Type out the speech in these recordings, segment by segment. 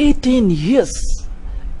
18 years,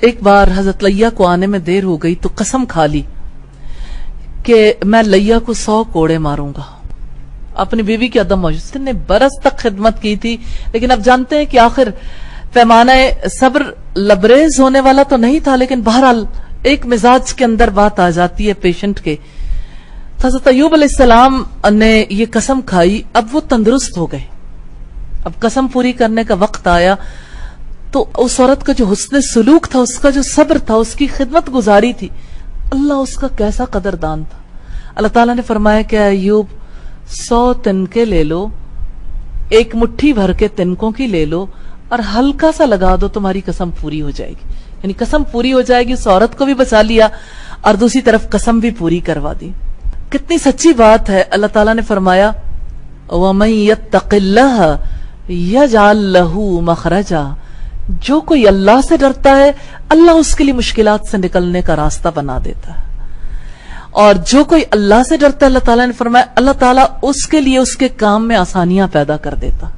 ایک بار حضرت لیا کو آنے میں دیر ہو گئی تو قسم کھا لی کہ میں لیا کو 100 کوڑے ماروں گا. اپنی بیوی کی عدم موجود نے برس تک خدمت کی تھی، لیکن اب جانتے ہیں کہ آخر پیمانہ صبر لبریز ہونے والا تو نہیں تھا، لیکن بہرحال ایک مزاج کے اندر بات آ جاتی ہے پیشنٹ کے. حضرت ایوب علیہ السلام نے یہ قسم کھائی، اب وہ تندرست ہو گئے. اب قسم پوری کرنے کا وقت آیا تو اس عورت کا جو حسن سلوک تھا، اس کا جو صبر تھا، اس کی خدمت گزاری تھی، اللہ اس کا کیسا قدردان تھا. اللہ تعالیٰ نے فرمایا کہ ایوب 100 تنکے لے لو، ایک مٹھی بھر کے تنکوں کی لے لو اور ہلکا سا لگا دو، تمہاری قسم پوری ہو جائے گی. یعنی قسم پوری ہو جائے گی. اس عورت کو بھی بچا لیا اور دوسری طرف قسم بھی پوری کروا دی. کتنی سچی بات ہے. اللہ تعالیٰ نے فرمایا وَمَن يَتَّقِ اللَّهَ يَجْعَل لَّهُ مَخْرَجًا، جو کوئی اللہ سے ڈرتا ہے اللہ اس کے لیے مشکلات سے نکلنے کا راستہ بنا دیتا ہے. اور جو کوئی اللہ سے ڈرتا ہے، اللہ تعالیٰ نے فرمایا اللہ تعالیٰ اس کے لیے اس کے کام میں آسانیاں پیدا کر دیتا.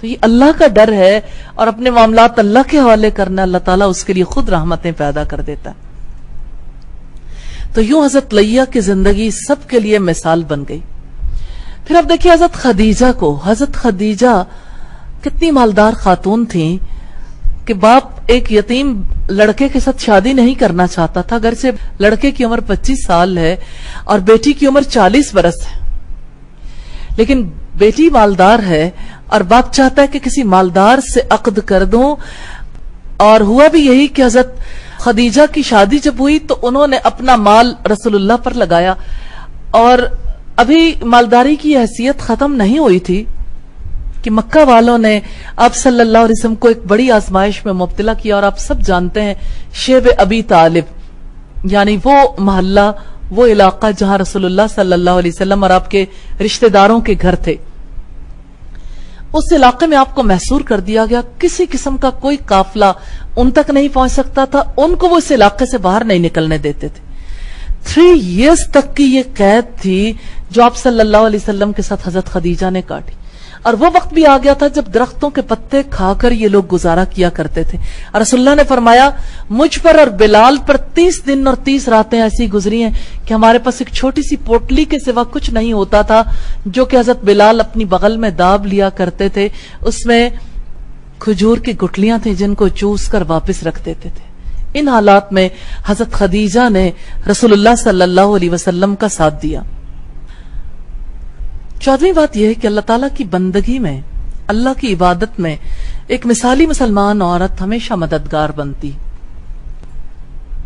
تو یہ اللہ کا ڈر ہے اور اپنے معاملات اللہ کے حوالے کرنا، اللہ تعالیٰ اس کے لیے خود رحمتیں پیدا کر دیتا ہے. تو یوں حضرت لیا کی زندگی سب کے لیے مثال بن گئی. پھر اب دیکھیے حضرت خدیجہ کو. حضرت خدیجہ کتنی مالدار خاتون تھیں کہ باپ ایک یتیم لڑکے کے ساتھ شادی نہیں کرنا چاہتا تھا. گرچہ لڑکے کی عمر 25 سال ہے اور بیٹی کی عمر 40 برس ہے، لیکن بیٹی مالدار ہے اور باپ چاہتا ہے کہ کسی مالدار سے عقد کر دوں. اور ہوا بھی یہی کہ حضرت خدیجہ کی شادی جب ہوئی تو انہوں نے اپنا مال رسول اللہ پر لگایا. اور ابھی مالداری کی حیثیت ختم نہیں ہوئی تھی کہ مکہ والوں نے آپ صلی اللہ علیہ وسلم کو ایک بڑی آزمائش میں مبتلا کیا. اور آپ سب جانتے ہیں شیب ابی طالب، یعنی وہ محلہ، وہ علاقہ جہاں رسول اللہ صلی اللہ علیہ وسلم اور آپ کے رشتہ داروں کے گھر تھے، اس علاقے میں آپ کو محصور کر دیا گیا. کسی قسم کا کوئی قافلہ ان تک نہیں پہنچ سکتا تھا. ان کو وہ اس علاقے سے باہر نہیں نکلنے دیتے تھے. 3 years تک کی یہ قید تھی جو آپ صلی اللہ علیہ وسلم کے ساتھ حضرت خدیجہ نے کاٹی. اور وہ وقت بھی آ گیا تھا جب درختوں کے پتے کھا کر یہ لوگ گزارا کیا کرتے تھے. اور رسول اللہ نے فرمایا مجھ پر اور بلال پر 30 دن اور 30 راتیں ایسی گزری ہیں کہ ہمارے پاس ایک چھوٹی سی پوٹلی کے سوا کچھ نہیں ہوتا تھا جو کہ حضرت بلال اپنی بغل میں داب لیا کرتے تھے. اس میں کھجور کی گٹلیاں تھیں جن کو چوس کر واپس رکھ دیتے تھے. ان حالات میں حضرت خدیجہ نے رسول اللہ صلی اللہ علیہ وسلم کا ساتھ دیا. 14ویں بات یہ ہے کہ اللہ تعالیٰ کی بندگی میں، اللہ کی عبادت میں ایک مثالی مسلمان عورت ہمیشہ مددگار بنتی.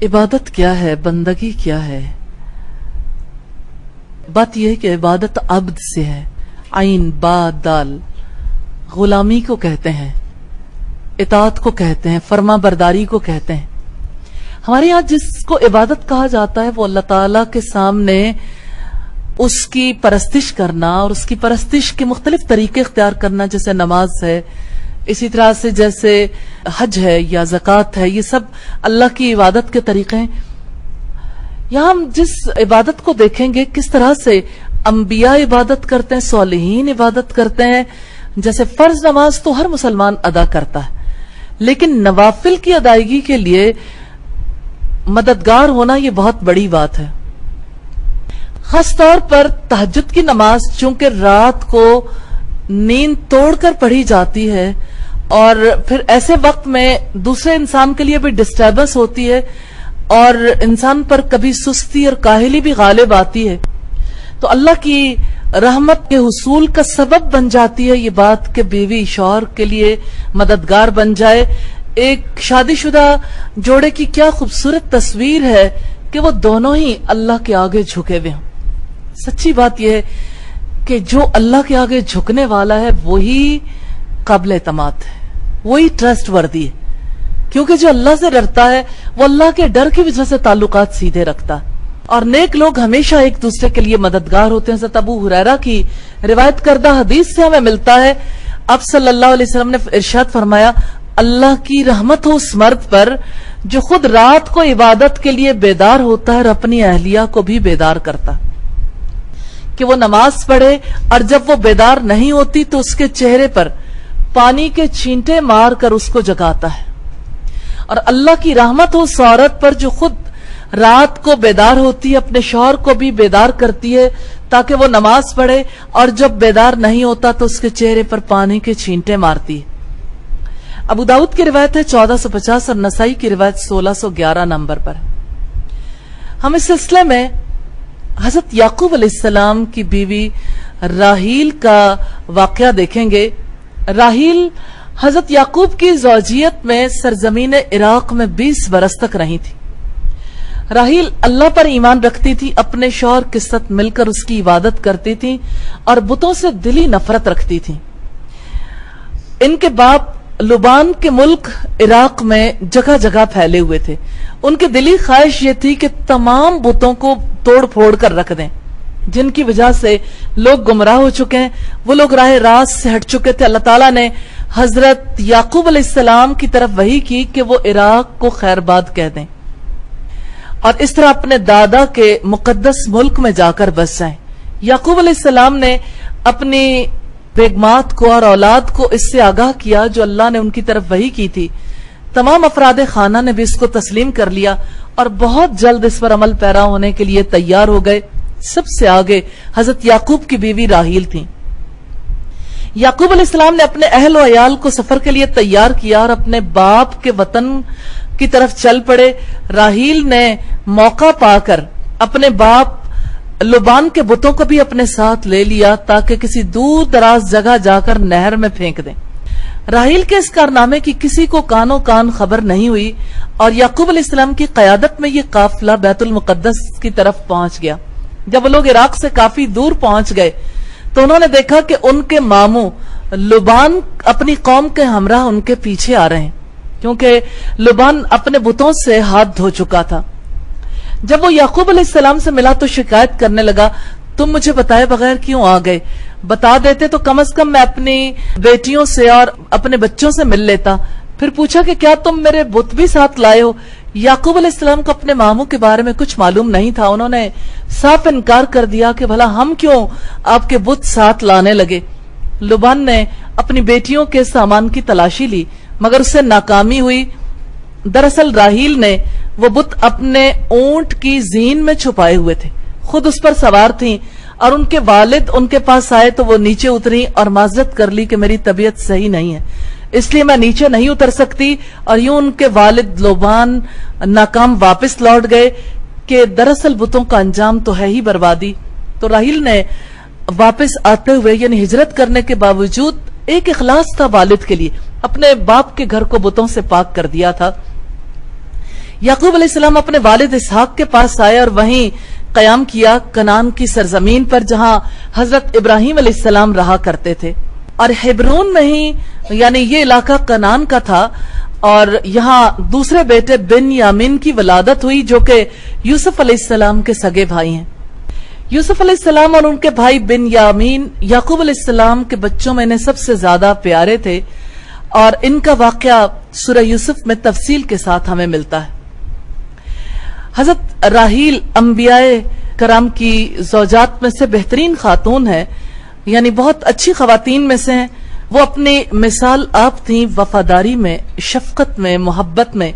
عبادت کیا ہے، بندگی کیا ہے؟ بات یہ ہے کہ عبادت عبد سے ہے، عین با دال. غلامی کو کہتے ہیں، اطاعت کو کہتے ہیں، فرما برداری کو کہتے ہیں. ہمارے یہاں جس کو عبادت کہا جاتا ہے وہ اللہ تعالیٰ کے سامنے اس کی پرستش کرنا اور اس کی پرستش کے مختلف طریقے اختیار کرنا، جیسے نماز ہے، اسی طرح سے جیسے حج ہے یا زکوٰۃ ہے، یہ سب اللہ کی عبادت کے طریقے ہیں. یہاں ہم جس عبادت کو دیکھیں گے کس طرح سے انبیاء عبادت کرتے ہیں، صالحین عبادت کرتے ہیں. جیسے فرض نماز تو ہر مسلمان ادا کرتا ہے، لیکن نوافل کی ادائیگی کے لیے مددگار ہونا یہ بہت بڑی بات ہے. خاص طور پر تہجد کی نماز چونکہ رات کو نیند توڑ کر پڑھی جاتی ہے اور پھر ایسے وقت میں دوسرے انسان کے لیے بھی ڈسٹربنس ہوتی ہے اور انسان پر کبھی سستی اور کاہلی بھی غالب آتی ہے، تو اللہ کی رحمت کے حصول کا سبب بن جاتی ہے یہ بات کہ بیوی شوہر کے لیے مددگار بن جائے. ایک شادی شدہ جوڑے کی کیا خوبصورت تصویر ہے کہ وہ دونوں ہی اللہ کے آگے جھکے ہوئے ہیں. سچی بات یہ ہے کہ جو اللہ کے آگے جھکنے والا ہے وہی قابل اعتماد ہے، وہی ٹرسٹ وردی ہے، کیونکہ جو اللہ سے ڈرتا ہے وہ اللہ کے ڈر کی وجہ سے تعلقات سیدھے رکھتا ہے. اور نیک لوگ ہمیشہ ایک دوسرے کے لیے مددگار ہوتے ہیں. حضرت ابو ہریرہ کی روایت کردہ حدیث سے ہمیں ملتا ہے آپ صلی اللہ علیہ وسلم نے ارشاد فرمایا اللہ کی رحمت ہو اس مرد پر جو خود رات کو عبادت کے لیے بیدار ہوتا ہے اور اپنی اہلیہ کو بھی بیدار کرتا کہ وہ نماز پڑھے، اور جب وہ بیدار نہیں ہوتی تو اس کے چہرے پر پانی کے چھینٹے مار کر اس کو جگاتا ہے. اور اللہ کی رحمت ہو اس عورت پر جو خود رات کو بیدار ہوتی ہے، اپنے شوہر کو بھی بیدار کرتی ہے تاکہ وہ نماز پڑھے، اور جب بیدار نہیں ہوتا تو اس کے چہرے پر پانی کے چھینٹے مارتی ہے۔ ابو داؤد کی روایت ہے 1450 اور نسائی کی روایت 1611 نمبر پر۔ ہم اس سلسلے میں حضرت یعقوب علیہ السلام کی بیوی راحیل کا واقعہ دیکھیں گے۔ راحیل حضرت یعقوب کی زوجیت میں سرزمین عراق میں 20 برس تک رہی تھی۔ راحیل اللہ پر ایمان رکھتی تھی، اپنے شوہر کے ساتھ مل کر اس کی عبادت کرتی تھی اور بتوں سے دلی نفرت رکھتی تھی۔ ان کے باپ لبان کے ملک عراق میں جگہ جگہ پھیلے ہوئے تھے۔ ان کی دلی خواہش یہ تھی کہ تمام بتوں کو توڑ پھوڑ کر رکھ دیں، جن کی وجہ سے لوگ گمراہ ہو چکے ہیں، وہ لوگ راہ راست سے ہٹ چکے تھے۔ اللہ تعالیٰ نے حضرت یعقوب علیہ السلام کی طرف وحی کی کہ وہ عراق کو خیر باد کہہ دیں اور اس طرح اپنے دادا کے مقدس ملک میں جا کر بس جائیں۔ یعقوب علیہ السلام نے اپنی بیگمات کو اور اولاد کو اس سے آگاہ کیا جو اللہ نے ان کی طرف وحی کی تھی۔ تمام افراد خانہ نے بھی اس کو تسلیم کر لیا اور بہت جلد اس پر عمل پیرا ہونے کے لیے تیار ہو گئے۔ سب سے آگے حضرت یعقوب کی بیوی راحیل تھی۔ یعقوب علیہ السلام نے اپنے اہل و عیال کو سفر کے لیے تیار کیا اور اپنے باپ کے وطن کی طرف چل پڑے۔ راحیل نے موقع پا کر اپنے باپ لبان کے بتوں کو بھی اپنے ساتھ لے لیا تاکہ کسی دور دراز جگہ جا کر نہر میں پھینک دیں۔ راحیل کے اس کارنامے کی کسی کو کانوں کان خبر نہیں ہوئی اور یعقوب علیہ السلام کی قیادت میں یہ قافلہ بیت المقدس کی طرف پہنچ گیا۔ جب وہ لوگ عراق سے کافی دور پہنچ گئے تو انہوں نے دیکھا کہ ان کے ماموں لبان اپنی قوم کے ہمراہ ان کے پیچھے آ رہے ہیں، کیونکہ لبان اپنے بتوں سے ہاتھ دھو چکا تھا۔ جب وہ یعقوب علیہ السلام سے ملا تو شکایت کرنے لگا، تم مجھے بتائے بغیر کیوں آ گئے؟ بتا دیتے تو کم از کم میں اپنی بیٹیوں سے اور اپنے بچوں سے مل لیتا۔ پھر پوچھا کہ کیا تم میرے بت بھی ساتھ لائے ہو؟ یعقوب علیہ السلام کو اپنے ماموں کے بارے میں کچھ معلوم نہیں تھا۔ انہوں نے صاف انکار کر دیا کہ بھلا ہم کیوں آپ کے بت ساتھ لانے لگے۔ لبان نے اپنی بیٹیوں کے سامان کی تلاشی لی مگر اس سے ناکامی ہوئی۔ دراصل راحیل نے وہ بت اپنے اونٹ کی زین میں چھپائے ہوئے تھے، خود اس پر سوار تھیں، اور ان کے والد ان کے پاس آئے تو وہ نیچے اتری اور معذرت کر لی کہ میری طبیعت صحیح نہیں ہے، اس لیے میں نیچے نہیں اتر سکتی۔ اور یوں ان کے والد لبان ناکام واپس لوٹ گئے کہ دراصل بتوں کا انجام تو ہے ہی بربادی۔ تو راحیل نے واپس آتے ہوئے یعنی ہجرت کرنے کے باوجود ایک اخلاص تھا والد کے لیے، اپنے باپ کے گھر کو بتوں سے پاک کر دیا تھا۔ یعقوب علیہ السلام اپنے والد اسحاق کے پاس آئے اور وہیں قیام کیا، کنعان کی سرزمین پر جہاں حضرت ابراہیم علیہ السلام رہا کرتے تھے، اور ہیبرون میں ہی یعنی یہ علاقہ کنعان کا تھا، اور یہاں دوسرے بیٹے بن یامین کی ولادت ہوئی جو کہ یوسف علیہ السلام کے سگے بھائی ہیں۔ یوسف علیہ السلام اور ان کے بھائی بن یامین یعقوب علیہ السلام کے بچوں میں انہیں سب سے زیادہ پیارے تھے، اور ان کا واقعہ سورہ یوسف میں تفصیل کے ساتھ ہمیں ملتا ہے۔ حضرت راحیل انبیاء کرام کی زوجات میں سے بہترین خاتون ہے، یعنی بہت اچھی خواتین میں سے ہیں۔ وہ اپنی مثال آپ تھیں وفاداری میں، شفقت میں، محبت میں،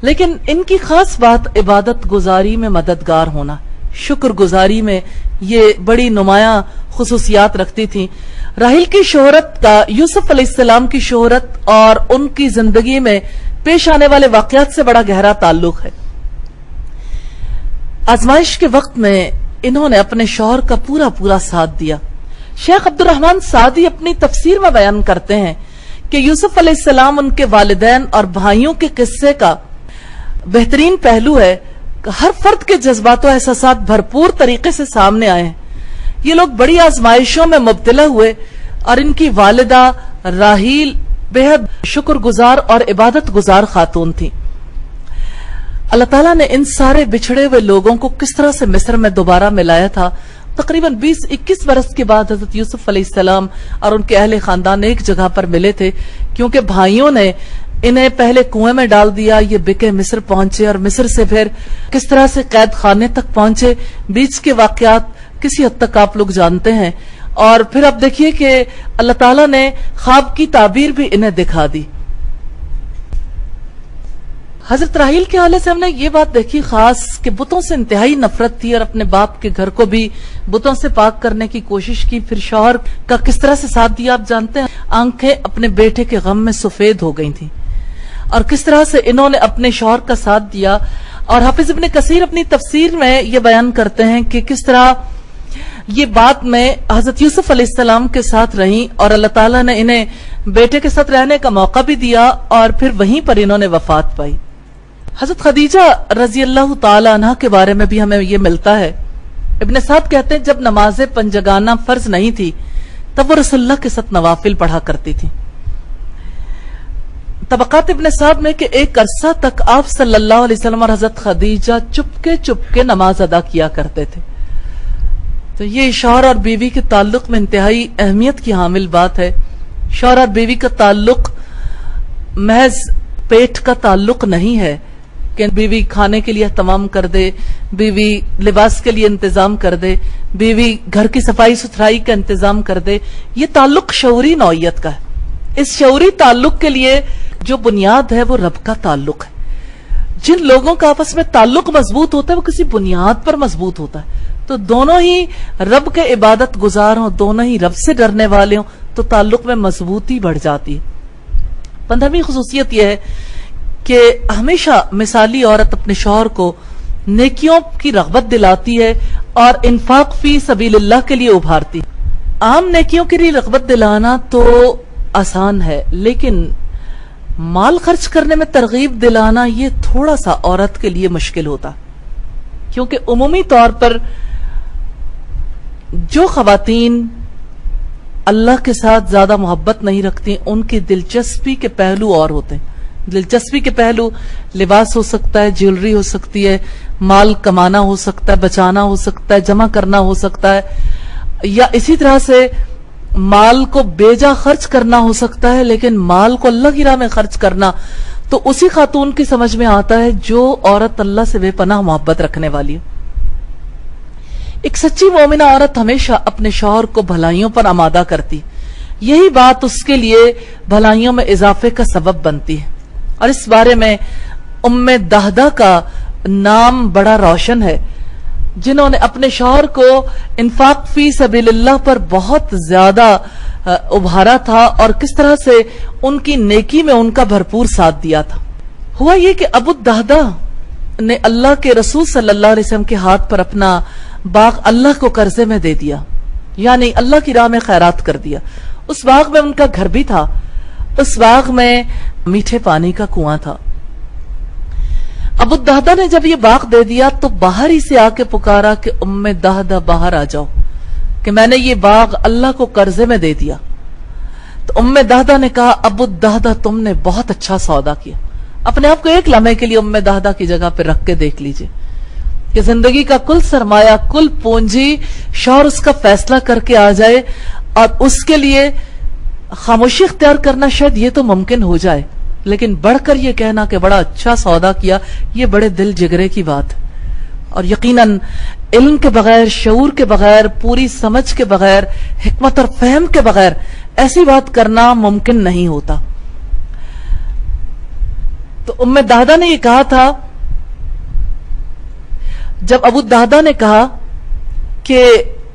لیکن ان کی خاص بات عبادت گزاری میں مددگار ہونا، شکر گزاری میں یہ بڑی نمایاں خصوصیات رکھتی تھیں۔ راحیل کی شہرت کا یوسف علیہ السلام کی شہرت اور ان کی زندگی میں پیش آنے والے واقعات سے بڑا گہرا تعلق ہے۔ آزمائش کے وقت میں انہوں نے اپنے شوہر کا پورا ساتھ دیا۔ شیخ عبد الرحمن سعدی اپنی تفسیر میں بیان کرتے ہیں کہ یوسف علیہ السلام ان کے والدین اور بھائیوں کے قصے کا بہترین پہلو ہے کہ ہر فرد کے جذبات و احساسات بھرپور طریقے سے سامنے آئے ہیں۔ یہ لوگ بڑی آزمائشوں میں مبتلا ہوئے اور ان کی والدہ راحیل بے حد شکر گزار اور عبادت گزار خاتون تھی۔ اللہ تعالیٰ نے ان سارے بچھڑے ہوئے لوگوں کو کس طرح سے مصر میں دوبارہ ملایا تھا۔ تقریباً 20-21 برس کے بعد حضرت یوسف علیہ السلام اور ان کے اہل خاندان ایک جگہ پر ملے تھے، کیونکہ بھائیوں نے انہیں پہلے کنویں میں ڈال دیا، یہ بکے مصر پہنچے اور مصر سے پھر کس طرح سے قید خانے تک پہنچے، بیچ کے واقعات کسی حد تک آپ لوگ جانتے ہیں۔ اور پھر اب دیکھیے کہ اللہ تعالیٰ نے خواب کی تعبیر بھی انہیں دکھا دی۔ حضرت راحیل کے حوالے سے ہم نے یہ بات دیکھی خاص کہ بتوں سے انتہائی نفرت تھی اور اپنے باپ کے گھر کو بھی بتوں سے پاک کرنے کی کوشش کی. پھر شوہر کا کس طرح سے ساتھ دیا آپ جانتے ہیں. آنکھیں اپنے بیٹے کے غم میں سفید ہو گئی تھیں اور کس طرح سے انہوں نے اپنے شوہر کا ساتھ دیا. اور حافظ ابن کثیر اپنی تفسیر میں یہ بیان کرتے ہیں کہ کس طرح یہ بات میں حضرت یوسف علیہ السلام کے ساتھ رہیں اور اللہ تعالیٰ نے انہیں بیٹے کے ساتھ رہنے کا موقع بھی دیا اور پھر وہیں پر انہوں نے وفات پائی. حضرت خدیجہ رضی اللہ تعالی عنہ کے بارے میں بھی ہمیں یہ ملتا ہے. ابن سعد کہتے ہیں جب نماز پنجگانہ فرض نہیں تھی تب وہ رسول اللہ کے ساتھ نوافل پڑھا کرتی تھی. طبقات ابن سعد میں کہ ایک عرصہ تک آپ صلی اللہ علیہ وسلم اور حضرت خدیجہ چپ کے نماز ادا کیا کرتے تھے. تو یہ شوہر اور بیوی کے تعلق میں انتہائی اہمیت کی حامل بات ہے. شوہر اور بیوی کا تعلق محض پیٹ کا تعلق نہیں ہے کہ بیوی کھانے کے لیے اہتمام کر دے, بیوی لباس کے لیے انتظام کر دے, بیوی گھر کی صفائی ستھرائی کا انتظام کر دے. یہ تعلق شعوری نوعیت کا ہے. اس شعوری تعلق کے لیے جو بنیاد ہے وہ رب کا تعلق ہے. جن لوگوں کا آپس میں تعلق مضبوط ہوتا ہے وہ کسی بنیاد پر مضبوط ہوتا ہے. تو دونوں ہی رب کے عبادت گزار ہوں, دونوں ہی رب سے ڈرنے والے ہوں تو تعلق میں مضبوطی بڑھ جاتی ہے. 15ویں خصوصیت یہ ہے کہ ہمیشہ مثالی عورت اپنے شوہر کو نیکیوں کی رغبت دلاتی ہے اور انفاق فی سبیل اللہ کے لیے ابھارتی. عام نیکیوں کے لیے رغبت دلانا تو آسان ہے لیکن مال خرچ کرنے میں ترغیب دلانا یہ تھوڑا سا عورت کے لیے مشکل ہوتا, کیونکہ عمومی طور پر جو خواتین اللہ کے ساتھ زیادہ محبت نہیں رکھتی ان کی دلچسپی کے پہلو اور ہوتے ہیں. دلچسپی کے پہلو لباس ہو سکتا ہے, جیولری ہو سکتی ہے, مال کمانا ہو سکتا ہے, بچانا ہو سکتا ہے, جمع کرنا ہو سکتا ہے, یا اسی طرح سے مال کو بے جا خرچ کرنا ہو سکتا ہے. لیکن مال کو اللہ کی راہ میں خرچ کرنا تو اسی خاتون کی سمجھ میں آتا ہے جو عورت اللہ سے بے پناہ محبت رکھنے والی ہو. ایک سچی مومنہ عورت ہمیشہ اپنے شوہر کو بھلائیوں پر آمادہ کرتی, یہی بات اس کے لیے بھلائیوں میں اضافے کا سبب بنتی ہے. اور اس بارے میں ام دہدہ کا نام بڑا روشن ہے جنہوں نے اپنے شوہر کو انفاق فی سبیل اللہ پر بہت زیادہ ابھارا تھا اور کس طرح سے ان کی نیکی میں ان کا بھرپور ساتھ دیا تھا. ہوا یہ کہ ابو دہدہ نے اللہ کے رسول صلی اللہ علیہ وسلم کے ہاتھ پر اپنا باغ اللہ کو قرضے میں دے دیا, یعنی اللہ کی راہ میں خیرات کر دیا. اس باغ میں ان کا گھر بھی تھا, اس باغ میں میٹھے پانی کا کنواں تھا. ابو دہدہ نے جب یہ باغ دے دیا تو باہر ہی سے آ کے پکارا کہ ام دہدہ باہر آ جاؤ کہ میں نے یہ باغ اللہ کو قرضے میں دے دیا. تو ام دہدہ نے کہا ابو دہدہ تم نے بہت اچھا سودا کیا. اپنے آپ کو ایک لمحے کے لیے ام دہدہ کی جگہ پہ رکھ کے دیکھ لیجئے کہ زندگی کا کل سرمایہ, کل پونجی شوہر اس کا فیصلہ کر کے آ جائے اور اس کے لیے خاموشی اختیار کرنا شاید یہ تو ممکن ہو جائے, لیکن بڑھ کر یہ کہنا کہ بڑا اچھا سودا کیا یہ بڑے دل جگرے کی بات ہے. اور یقیناً علم کے بغیر, شعور کے بغیر, پوری سمجھ کے بغیر, حکمت اور فہم کے بغیر ایسی بات کرنا ممکن نہیں ہوتا. تو ام دہدہ نے یہ کہا تھا, جب ابو دہدہ نے کہا کہ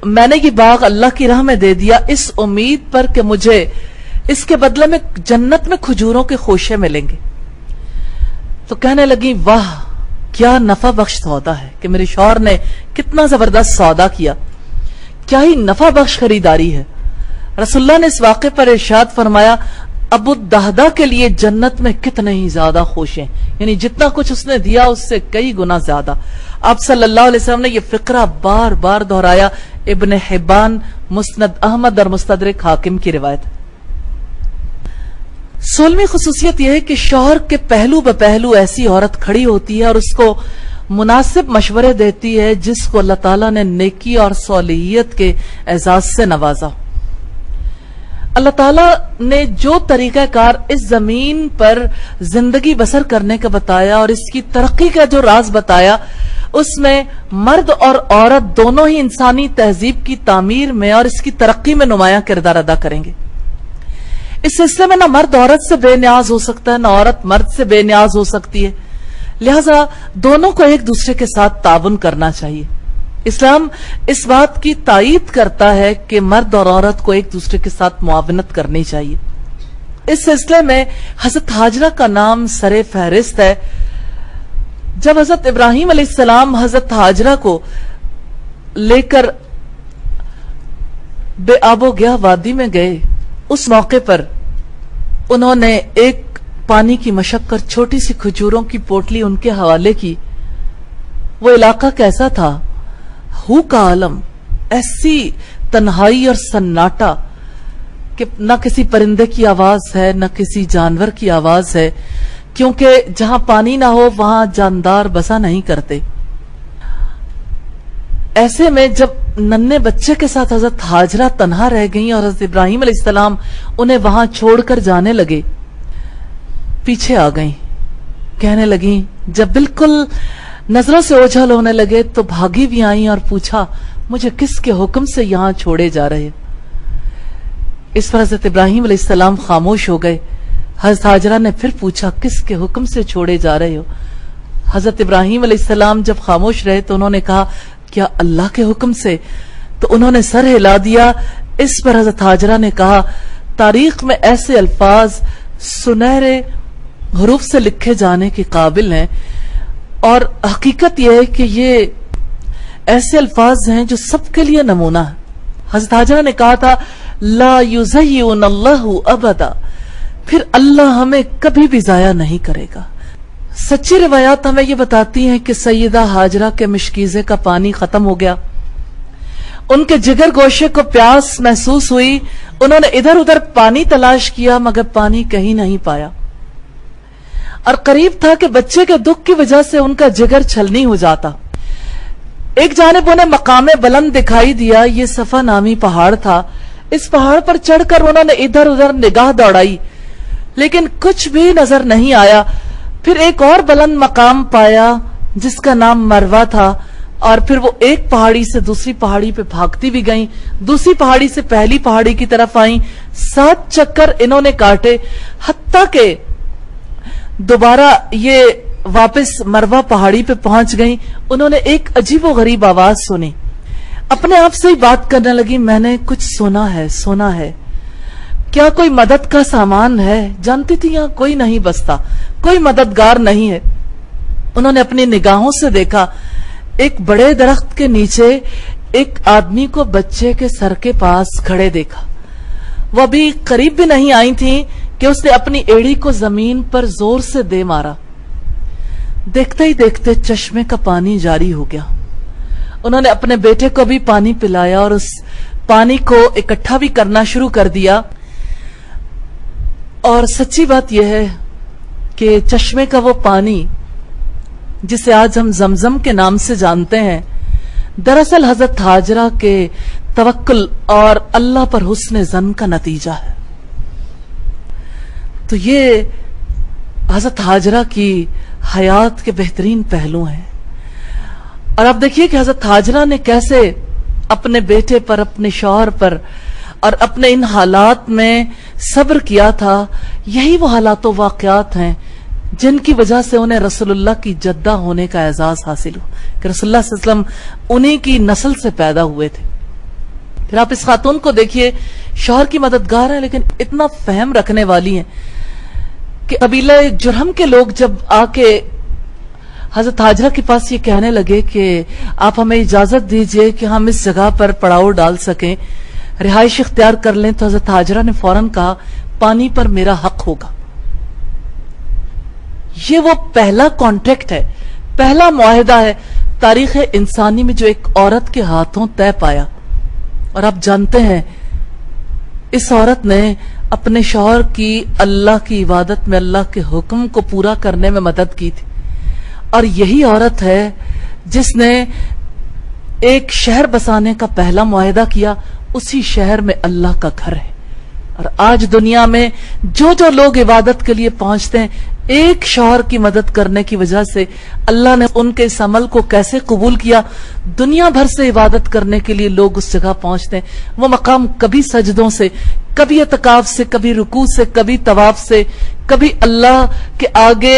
میں نے یہ باغ اللہ کی راہ میں دے دیا اس امید پر کہ مجھے اس کے بدلے میں جنت میں کھجوروں کے خوشے ملیں گے, تو کہنے لگی واہ کیا نفع بخش سودا ہے کہ میرے شوہر نے کتنا زبردست سودا کیا, کیا ہی نفع بخش خریداری ہے. رسول اللہ نے اس واقعے پر ارشاد فرمایا ابو دہدہ کے لیے جنت میں کتنے ہی زیادہ خوشیں, یعنی جتنا کچھ اس نے دیا اس سے کئی گنا زیادہ. آپ صلی اللہ علیہ وسلم نے یہ فقرہ بار بار دہرایا. ابن حبان, مسند احمد اور مستدرک حاکم کی روایت. 16ویں خصوصیت یہ ہے کہ شوہر کے پہلو بپہلو ایسی عورت کھڑی ہوتی ہے اور اس کو مناسب مشورے دیتی ہے جس کو اللہ تعالیٰ نے نیکی اور صالحیت کے اعزاز سے نوازا. اللہ تعالیٰ نے جو طریقہ کار اس زمین پر زندگی بسر کرنے کا بتایا اور اس کی ترقی کا جو راز بتایا, اس میں مرد اور عورت دونوں ہی انسانی تہذیب کی تعمیر میں اور اس کی ترقی میں نمایاں کردار ادا کریں گے. اس سلسلے میں نہ مرد عورت سے بے نیاز ہو سکتا ہے, نہ عورت مرد سے بے نیاز ہو سکتی ہے. لہذا دونوں کو ایک دوسرے کے ساتھ تعاون کرنا چاہیے. اسلام اس بات کی تائید کرتا ہے کہ مرد اور عورت کو ایک دوسرے کے ساتھ معاونت کرنی چاہیے. اس سلسلے میں حضرت ہاجرہ کا نام سر فہرست ہے. جب حضرت ابراہیم علیہ السلام حضرت ہاجرہ کو لے کر بے آب و گیا وادی میں گئے، اس موقع پر انہوں نے ایک پانی کی مشک کر چھوٹی سی کھجوروں کی پوٹلی ان کے حوالے کی. وہ علاقہ کیسا تھا؟ ہو کا عالم، ایسی تنہائی اور سناٹا کہ نہ کسی پرندے کی آواز ہے نہ کسی جانور کی آواز ہے، کیونکہ جہاں پانی نہ ہو وہاں جاندار بسا نہیں کرتے. ایسے میں جب ننھے بچے کے ساتھ حضرت ہاجرہ تنہا رہ گئیں اور حضرت ابراہیم علیہ السلام انہیں وہاں چھوڑ کر جانے لگے، پیچھے آ گئیں، کہنے لگیں، جب بالکل نظروں سے اوجھل ہونے لگے تو بھاگی بھی آئیں اور پوچھا، مجھے کس کے حکم سے یہاں چھوڑے جا رہے؟ اس پر حضرت ابراہیم علیہ السلام خاموش ہو گئے. حضرت ہاجرہ نے پھر پوچھا، کس کے حکم سے چھوڑے جا رہے ہو؟ حضرت ابراہیم علیہ السلام جب خاموش رہے تو انہوں نے کہا، کیا اللہ کے حکم سے؟ تو انہوں نے سر ہلا دیا. اس پر حضرت ہاجرہ نے کہا، تاریخ میں ایسے الفاظ سنہرے حروف سے لکھے جانے کے قابل ہیں، اور حقیقت یہ ہے کہ یہ ایسے الفاظ ہیں جو سب کے لیے نمونہ ہے. حضرت ہاجرہ نے کہا تھا، لا یضیعن اللہ ابدا، پھر اللہ ہمیں کبھی بھی ضائع نہیں کرے گا. سچی روایات ہمیں یہ بتاتی ہیں کہ سیدہ ہاجرہ کے مشکیزے کا پانی ختم ہو گیا، ان کے جگر گوشے کو پیاس محسوس ہوئی. انہوں نے ادھر ادھر پانی تلاش کیا مگر پانی کہیں نہیں پایا، اور قریب تھا کہ بچے کے دکھ کی وجہ سے ان کا جگر چھلنی ہو جاتا. ایک جانب انہیں مقام بلند دکھائی دیا، یہ صفا نامی پہاڑ تھا. اس پہاڑ پر چڑھ کر انہوں نے ادھر ادھر نگاہ دوڑائی لیکن کچھ بھی نظر نہیں آیا. پھر ایک اور بلند مقام پایا جس کا نام مروہ تھا، اور پھر وہ ایک پہاڑی سے دوسری پہاڑی پہ بھاگتی بھی گئیں، دوسری پہاڑی سے پہلی پہاڑی کی طرف آئیں. 7 چکر انہوں نے کاٹے، حتیٰ کہ دوبارہ یہ واپس مروہ پہاڑی پہ پہنچ گئیں. انہوں نے ایک عجیب و غریب آواز سنی، اپنے آپ سے ہی بات کرنے لگی، میں نے کچھ سنا ہے، کیا کوئی مدد کا سامان ہے؟ جانتی تھی یہاں کوئی نہیں بستا، کوئی مددگار نہیں ہے. انہوں نے اپنی نگاہوں سے دیکھا، ایک بڑے درخت کے نیچے ایک آدمی کو بچے کے سر کے پاس کھڑے دیکھا. وہ ابھی قریب بھی نہیں آئی تھی کہ اس نے اپنی ایڑی کو زمین پر زور سے دے مارا. دیکھتے ہی دیکھتے چشمے کا پانی جاری ہو گیا. انہوں نے اپنے بیٹے کو بھی پانی پلایا اور اس پانی کو اکٹھا بھی کرنا شروع کر دیا. اور سچی بات یہ ہے کہ چشمے کا وہ پانی جسے آج ہم زمزم کے نام سے جانتے ہیں، دراصل حضرت ہاجرہ کے توکل اور اللہ پر حسن ظن کا نتیجہ ہے. تو یہ حضرت ہاجرہ کی حیات کے بہترین پہلو ہیں. اور آپ دیکھیے کہ حضرت ہاجرہ نے کیسے اپنے بیٹے پر، اپنے شوہر پر اور اپنے ان حالات میں صبر کیا تھا. یہی وہ حالات و واقعات ہیں جن کی وجہ سے انہیں رسول اللہ کی جدہ ہونے کا اعزاز حاصل ہوا کہ رسول اللہ صلی اللہ علیہ وسلم انہی کی نسل سے پیدا ہوئے تھے. پھر آپ اس خاتون کو دیکھیے، شوہر کی مددگار ہے لیکن اتنا فہم رکھنے والی ہیں کہ قبیلہ جرہم کے لوگ جب آ کے حضرت ہاجرہ کے پاس یہ کہنے لگے کہ آپ ہمیں اجازت دیجئے کہ ہم اس جگہ پر پڑاؤ ڈال سکیں، رہائش اختیار کر لیں، تو حضرت ہاجرہ نے فوراً کہا، پانی پر میرا حق ہوگا. یہ وہ پہلا کانٹریکٹ ہے، پہلا معاہدہ ہے تاریخ انسانی میں جو ایک عورت کے ہاتھوں طے پایا. اور آپ جانتے ہیں اس عورت نے اپنے شوہر کی اللہ کی عبادت میں اللہ کے حکم کو پورا کرنے میں مدد کی تھی. اور یہی عورت ہے جس نے ایک شہر بسانے کا پہلا معاہدہ کیا، اسی شہر میں اللہ کا گھر ہے. اور آج دنیا میں جو لوگ عبادت کے لیے پہنچتے ہیں، ایک شوہر کی مدد کرنے کی وجہ سے اللہ نے ان کے اس عمل کو کیسے قبول کیا. دنیا بھر سے عبادت کرنے کے لیے لوگ اس جگہ پہنچتے ہیں. وہ مقام کبھی سجدوں سے، کبھی اعتکاف سے، کبھی رکوع سے، کبھی طواف سے، کبھی اللہ کے آگے